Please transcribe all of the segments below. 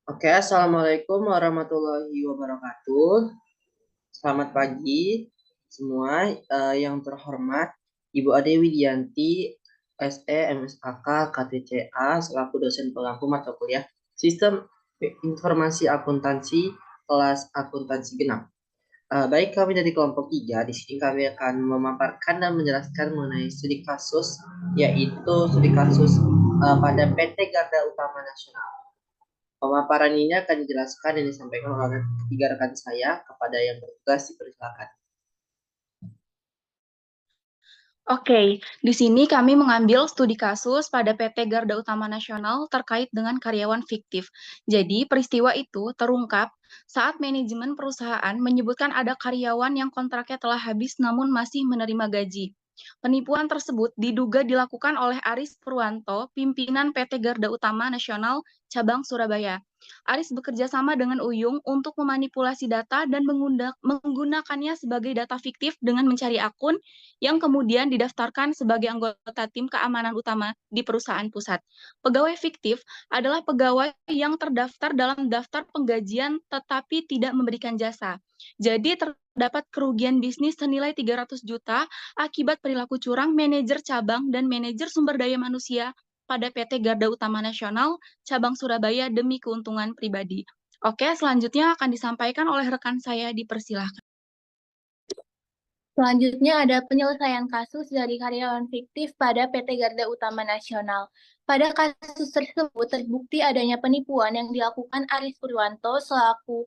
Oke, Assalamualaikum warahmatullahi wabarakatuh. Selamat pagi semua yang terhormat Ibu Ade Widianti, SE, MSAK, KTCA, selaku dosen pengampu mata kuliah Sistem Informasi Akuntansi kelas Akuntansi Genap. Baik, kami dari kelompok 3. Di sini kami akan memaparkan dan menjelaskan mengenai studi kasus, yaitu studi kasus pada PT Garda Utama Nasional. Pemaparan ini akan dijelaskan dan disampaikan oleh ketiga rekan saya. Kepada yang bertugas dipersilakan. Oke, di sini kami mengambil studi kasus pada PT Garda Utama Nasional terkait dengan karyawan fiktif. Jadi, peristiwa itu terungkap saat manajemen perusahaan menyebutkan ada karyawan yang kontraknya telah habis namun masih menerima gaji. Penipuan tersebut diduga dilakukan oleh Aris Purwanto, pimpinan PT Garda Utama Nasional Cabang Surabaya. Aris bekerja sama dengan Uyung untuk memanipulasi data dan menggunakannya sebagai data fiktif dengan mencari akun yang kemudian didaftarkan sebagai anggota tim keamanan utama di perusahaan pusat. Pegawai fiktif adalah pegawai yang terdaftar dalam daftar penggajian tetapi tidak memberikan jasa. Jadi terdapat kerugian bisnis senilai 300 juta akibat perilaku curang manajer cabang dan manajer sumber daya manusia pada PT Garda Utama Nasional Cabang Surabaya demi keuntungan pribadi. Oke, selanjutnya akan disampaikan oleh rekan saya, dipersilahkan. Selanjutnya ada penyelesaian kasus dari karyawan fiktif pada PT Garda Utama Nasional. Pada kasus tersebut terbukti adanya penipuan yang dilakukan Aris Purwanto selaku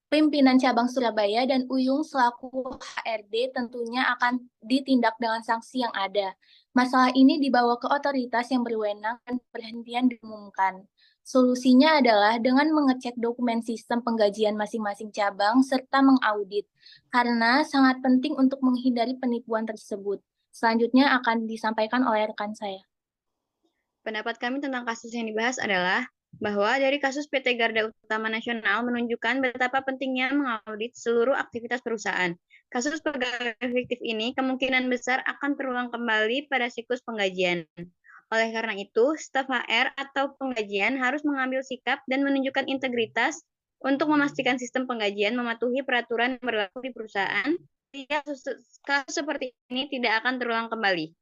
pimpinan cabang Surabaya dan Uyung selaku HRD tentunya akan ditindak dengan sanksi yang ada. Masalah ini dibawa ke otoritas yang berwenang dan perhentian diumumkan. Solusinya adalah dengan mengecek dokumen sistem penggajian masing-masing cabang serta mengaudit, karena sangat penting untuk menghindari penipuan tersebut. Selanjutnya akan disampaikan oleh rekan saya. Pendapat kami tentang kasus yang dibahas adalah bahwa dari kasus PT Garda Utama Nasional menunjukkan betapa pentingnya mengaudit seluruh aktivitas perusahaan. Kasus pegawai fiktif ini kemungkinan besar akan terulang kembali pada siklus penggajian. Oleh karena itu, staf HR atau penggajian harus mengambil sikap dan menunjukkan integritas untuk memastikan sistem penggajian mematuhi peraturan yang berlaku di perusahaan, sehingga kasus seperti ini tidak akan terulang kembali.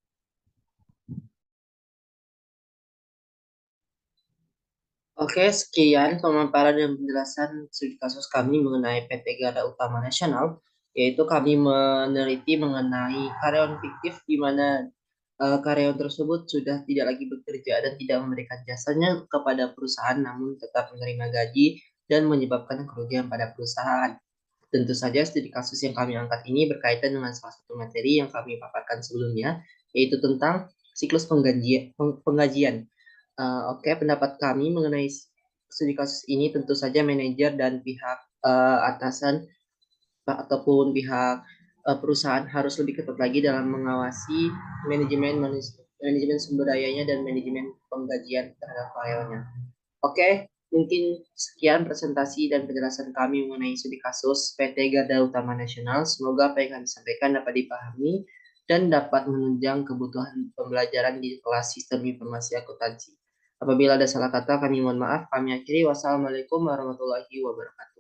Oke, sekian pemaparan dan penjelasan studi kasus kami mengenai PT Garda Utama Nasional, yaitu kami meneliti mengenai karyawan fiktif di mana karyawan tersebut sudah tidak lagi bekerja dan tidak memberikan jasanya kepada perusahaan, namun tetap menerima gaji dan menyebabkan kerugian pada perusahaan. Tentu saja studi kasus yang kami angkat ini berkaitan dengan salah satu materi yang kami paparkan sebelumnya, yaitu tentang siklus penggajian. Oke, pendapat kami mengenai studi kasus ini tentu saja manajer dan pihak atasan ataupun pihak perusahaan harus lebih ketat lagi dalam mengawasi manajemen sumber dayanya dan manajemen penggajian terhadap karyawannya. Oke, mungkin sekian presentasi dan penjelasan kami mengenai studi kasus PT Garda Utama Nasional. Semoga apa yang kami sampaikan dapat dipahami dan dapat menunjang kebutuhan pembelajaran di kelas sistem informasi akuntansi. Apabila ada salah kata, kami mohon maaf. Kami akhiri. Wassalamualaikum warahmatullahi wabarakatuh.